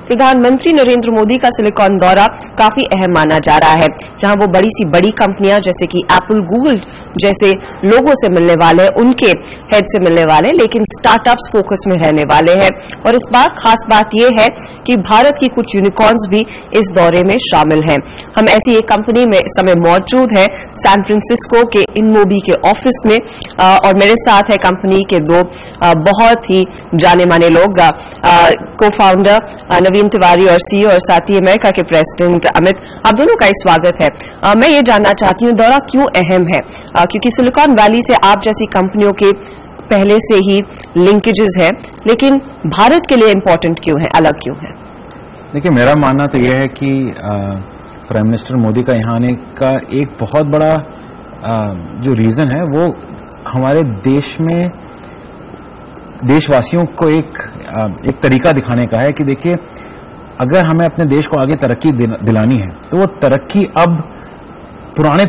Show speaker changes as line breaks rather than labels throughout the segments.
प्रधानमंत्री नरेंद्र मोदी का सिलिकॉन दौरा काफी अहम माना जा रहा है, जहां वो बड़ी कंपनियां जैसे कि एप्पल, गूगल जैसे लोगों से मिलने वाले, उनके हेड से मिलने वाले, लेकिन स्टार्टअप्स फोकस में रहने वाले हैं। और इस बार खास बात यह है कि भारत की कुछ यूनिकॉर्न्स भी इस दौरे में शामिल हैं। हम ऐसी एक कंपनी में इस समय मौजूद हैं सैन फ्रांसिस्को के इनमोबी के ऑफिस में, और मेरे साथ है कंपनी के दो बहुत ही जाने माने लोग, को फाउंडर नवीन तिवारी और सीईओ, और साथ ही अमेरिका के प्रेसिडेंट अमित। आप दोनों का स्वागत है। मैं ये जानना चाहती हूँ दौरा क्यों अहम है, क्योंकि सिलिकॉन वैली से आप जैसी कंपनियों के पहले से ही लिंकेजेस है, लेकिन भारत के लिए इंपॉर्टेंट क्यों है, अलग क्यों है?
देखिए, मेरा मानना तो यह है कि प्राइम मिनिस्टर मोदी का यहाँ आने का एक बहुत बड़ा जो रीजन है वो हमारे देश में देशवासियों को एक तरीका दिखाने का है कि देखिए, अगर हमें अपने देश को आगे तरक्की दिलानी है तो वो तरक्की अब पुराने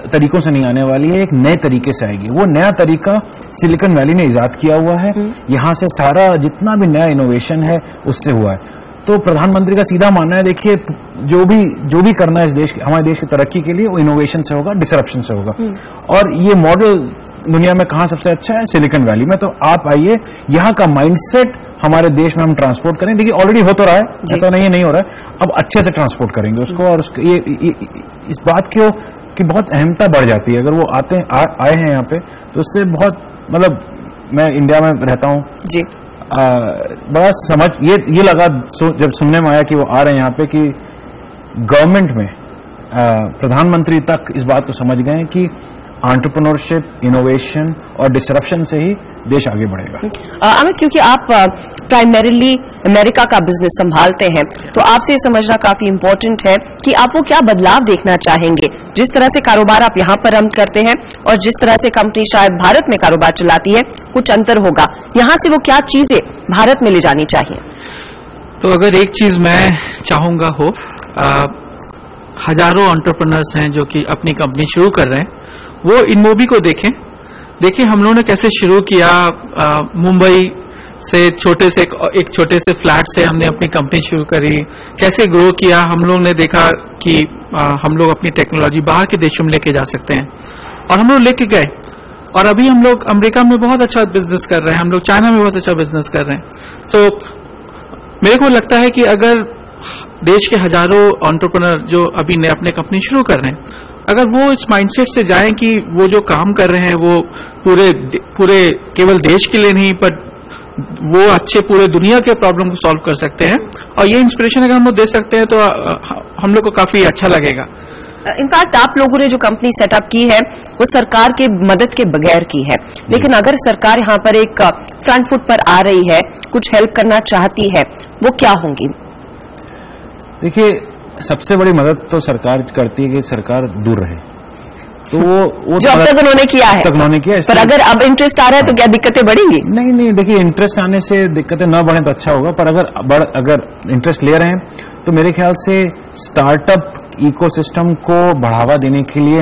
तरीकों से नहीं आने वाली है, एक नए तरीके से आएगी। वो नया तरीका सिलिकॉन वैली ने इजाद किया हुआ है। यहाँ से सारा जितना भी नया इनोवेशन है उससे हुआ है। तो प्रधानमंत्री का सीधा मानना है, देखिए, जो भी करना है इस देश हमारे देश की तरक्की के लिए, वो इनोवेशन से होगा, डिसरप्शन से होगा। और ये मॉडल दुनिया में कहाँ सबसे अच्छा है? सिलिकॉन वैली में। तो आप आइए, यहाँ का माइंडसेट हमारे देश में हम ट्रांसपोर्ट करें। देखिए, ऑलरेडी हो तो रहा है, ऐसा नहीं हो रहा है, अब अच्छे से ट्रांसपोर्ट करेंगे उसको। और ये इस बात की बहुत अहमता बढ़ जाती है। अगर वो आए हैं यहाँ पे, तो उससे बहुत, मतलब मैं इंडिया में रहता हूँ जी, बड़ा समझ ये लगा जब सुनने में आया कि वो आ रहे हैं यहाँ पे, कि गवर्नमेंट में प्रधानमंत्री तक इस बात को समझ गए हैं कि एंटरप्रेन्योरशिप, इनोवेशन और डिसरप्शन से ही देश आगे बढ़ेगा।
अमित, क्योंकि आप प्राइमरीली अमेरिका का बिजनेस संभालते हैं, तो आपसे समझना काफी इम्पोर्टेंट है कि आप वो क्या बदलाव देखना चाहेंगे, जिस तरह से कारोबार आप यहाँ पर रन करते हैं और जिस तरह से कंपनी शायद भारत में कारोबार चलाती है, कुछ अंतर होगा। यहाँ से वो क्या चीजें भारत में ले जानी चाहिए?
तो अगर एक चीज मैं चाहूंगा हो, हजारों एंटरप्रेन्योर्स हैं जो कि अपनी कंपनी शुरू कर रहे हैं, वो इनमोबी को देखें हम लोगों ने कैसे शुरू किया। मुंबई से एक छोटे से फ्लैट से हमने अपनी कंपनी शुरू करी, कैसे ग्रो किया। हम लोग ने देखा कि हम लोग अपनी टेक्नोलॉजी बाहर के देशों में लेके जा सकते हैं, और हम लोग लेके गए। और अभी हम लोग अमेरिका में बहुत अच्छा बिजनेस कर रहे हैं, हम लोग चाइना में बहुत अच्छा बिजनेस कर रहे हैं। तो मेरे को लगता है कि अगर देश के हजारों एंटरप्रेन्योर जो अभी ने अपने कंपनी शुरू कर रहे हैं, अगर वो इस माइंडसेट से जाएं कि वो जो काम कर रहे हैं वो पूरे केवल देश के लिए नहीं, पर वो अच्छे पूरे दुनिया के प्रॉब्लम को सॉल्व कर सकते हैं, और ये इंस्पिरेशन अगर हम लोग दे सकते हैं, तो हम लोग को काफी अच्छा लगेगा।
इनफैक्ट आप लोगों ने जो कंपनी सेटअप की है वो सरकार के मदद के बगैर की है, लेकिन अगर सरकार यहाँ पर एक फ्रंट फुट पर आ रही है, कुछ हेल्प करना चाहती है, वो क्या होंगी?
देखिए, सबसे बड़ी मदद तो सरकार करती है कि सरकार दूर रहे। तो वो
जो अब तक उन्होंने किया है, पर अगर अब इंटरेस्ट आ रहा है तो क्या दिक्कतें बढ़ेंगी?
नहीं, देखिए, इंटरेस्ट आने से दिक्कतें न बढ़े तो अच्छा होगा, पर अगर इंटरेस्ट ले रहे हैं तो मेरे ख्याल से स्टार्टअप इकोसिस्टम को बढ़ावा देने के लिए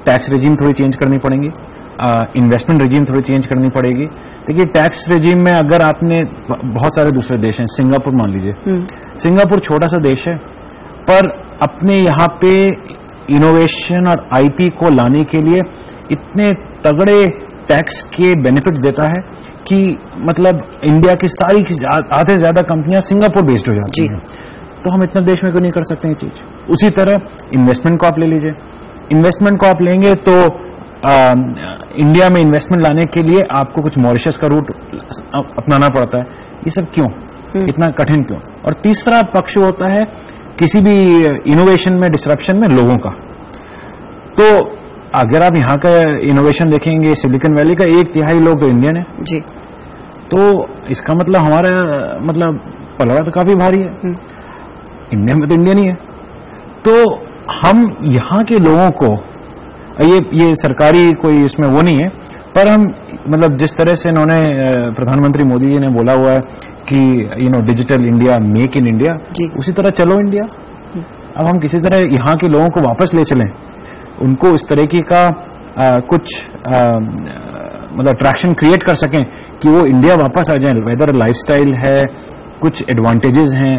टैक्स रेजिम थोड़ी चेंज करनी पड़ेगी, इन्वेस्टमेंट रेजिम थोड़ी चेंज करनी पड़ेगी। देखिए, टैक्स रेजिम में अगर आपने, बहुत सारे दूसरे देश हैं, सिंगापुर मान लीजिए, सिंगापुर छोटा सा देश है, पर अपने यहाँ पे इनोवेशन और आईपी को लाने के लिए इतने तगड़े टैक्स के बेनिफिट्स देता है कि मतलब इंडिया की सारी आधे से ज्यादा कंपनियां सिंगापुर बेस्ड हो जाती हैं। तो हम इतने देश में क्यों नहीं कर सकते ये चीज? उसी तरह इन्वेस्टमेंट को आप ले लीजिए, इन्वेस्टमेंट को आप लेंगे तो इंडिया में इन्वेस्टमेंट लाने के लिए आपको कुछ मॉरिशस का रूट अपनाना पड़ता है। ये सब क्यों, इतना कठिन क्यों? और तीसरा पक्ष होता है किसी भी इनोवेशन में, डिसरप्शन में, लोगों का। तो अगर आप यहाँ का इनोवेशन देखेंगे, सिलिकॉन वैली का 1/3 लोग तो इंडियन है जी। तो इसका मतलब हमारा पलड़ा तो काफी भारी है। इंडिया में तो इंडियन ही है। तो हम यहाँ के लोगों को, ये सरकारी कोई इसमें वो नहीं है, पर हम जिस तरह से इन्होंने प्रधानमंत्री मोदी जी ने बोला हुआ है कि digital India, make in India, उसी तरह चलो इंडिया। अब हम किसी तरह यहाँ के लोगों को वापस ले चलें, उनको इस तरीके का कुछ अट्रैक्शन क्रिएट कर सकें कि वो इंडिया वापस आ जाए। वेदर लाइफस्टाइल है, कुछ एडवांटेजेस हैं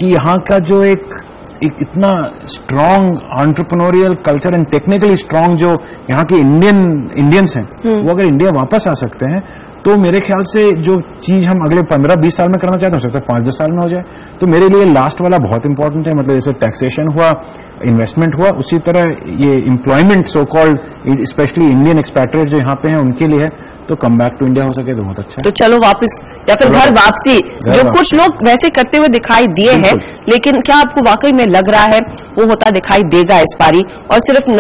कि यहाँ का जो एक इतना strong entrepreneurial culture and technically strong जो यहाँ के इंडियंस हैं, वो अगर इंडिया वापस आ सकते हैं तो मेरे ख्याल से जो चीज हम अगले 15-20 साल में करना चाहते हो सकता है 5-10 साल में हो जाए। तो मेरे लिए लास्ट वाला बहुत इंपॉर्टेंट है, मतलब जैसे टैक्सेशन हुआ, इन्वेस्टमेंट हुआ, उसी तरह ये employment so called specially Indian expatriate जो यहाँ पे हैं उनके लिए है, तो कम बैक टू इंडिया हो सके तो बहुत अच्छा।
तो चलो वापस या फिर घर वापसी जो कुछ लोग वैसे करते हुए दिखाई दिए हैं, लेकिन क्या आपको वाकई में लग रहा है वो होता दिखाई देगा इस बारी, और सिर्फ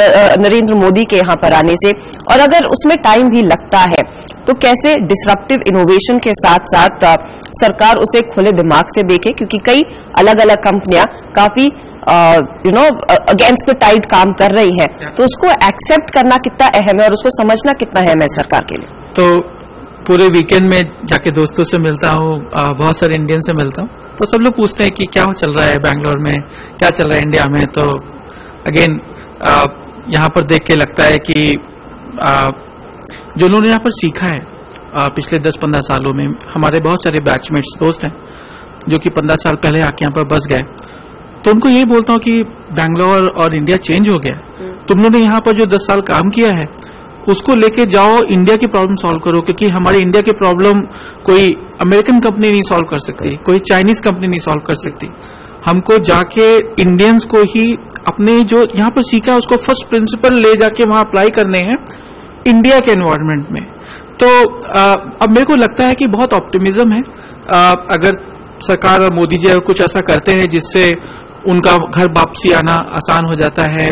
नरेंद्र मोदी के यहाँ पर आने से? और अगर उसमें टाइम भी लगता है तो कैसे डिसरप्टिव इनोवेशन के साथ साथ सरकार उसे खुले दिमाग से देखे, क्योंकि कई अलग अलग कंपनियां काफी अगेंस्ट द टाइड काम कर रही है, तो उसको एक्सेप्ट करना कितना अहम है और उसको समझना कितना अहम है सरकार के लिए?
तो पूरे वीकेंड में जाके दोस्तों से मिलता हूँ, बहुत सारे इंडियन से मिलता हूँ, तो सब लोग पूछते हैं कि क्या चल रहा है बैंगलोर में, क्या चल रहा है इंडिया में। तो अगेन यहाँ पर देख के लगता है कि जो लोगों ने यहाँ पर सीखा है पिछले 10-15 सालों में, हमारे बहुत सारे बैचमेट्स दोस्त हैं जो कि 15 साल पहले आके यहाँ पर बस गए, तो उनको यही बोलता हूँ कि बैंगलोर और इंडिया चेंज हो गया। तुम लोगों ने यहाँ पर जो 10 साल काम किया है उसको लेके जाओ, इंडिया की प्रॉब्लम सॉल्व करो, क्योंकि हमारे इंडिया की प्रॉब्लम कोई अमेरिकन कंपनी नहीं सॉल्व कर सकती, कोई चाइनीज कंपनी नहीं सॉल्व कर सकती। हमको जाके इंडियंस को ही अपने जो यहाँ पर सीखा है उसको फर्स्ट प्रिंसिपल ले जाके वहां अप्लाई करने हैं इंडिया के एनवायरनमेंट में। तो अब मेरे को लगता है कि बहुत ऑप्टिमिज्म है, अगर सरकार और मोदी जी अगर कुछ ऐसा करते हैं जिससे उनका घर वापसी आना आसान हो जाता है,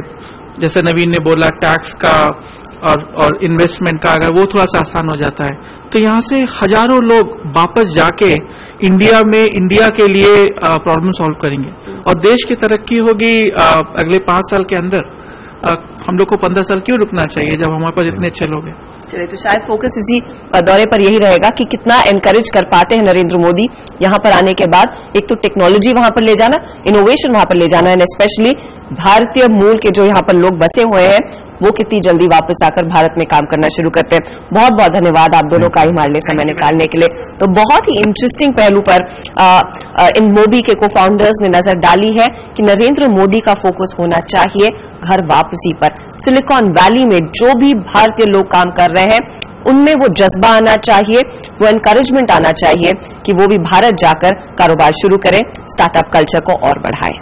जैसे नवीन ने बोला टैक्स का और इन्वेस्टमेंट का अगर वो थोड़ा सा आसान हो जाता है, तो यहाँ से हजारों लोग वापस जाके इंडिया में इंडिया के लिए प्रॉब्लम सॉल्व करेंगे और देश की तरक्की होगी अगले 5 साल के अंदर। हम लोग को 15 साल क्यों रुकना चाहिए जब हमारे पास इतने अच्छे लोग हैं।
चलिए, तो शायद फोकस इसी दौरे पर यही रहेगा कि कितना एनकरेज कर पाते हैं नरेंद्र मोदी यहाँ पर आने के बाद, एक तो टेक्नोलॉजी वहां पर ले जाना, इनोवेशन वहां पर ले जाना, एंड स्पेशली भारतीय मूल के जो यहाँ पर लोग बसे हुए हैं वो कितनी जल्दी वापस आकर भारत में काम करना शुरू करते हैं। बहुत बहुत धन्यवाद आप दोनों का हमारे लिए समय निकालने के लिए। तो बहुत ही इंटरेस्टिंग पहलू पर इन मोबी के को फाउंडर्स ने नजर डाली है कि नरेंद्र मोदी का फोकस होना चाहिए घर वापसी पर। सिलिकॉन वैली में जो भी भारतीय लोग काम कर रहे हैं उनमें वो जज्बा आना चाहिए, वो एनकरेजमेंट आना चाहिए कि वो भी भारत जाकर कारोबार शुरू करें, स्टार्टअप कल्चर को और बढ़ाएं।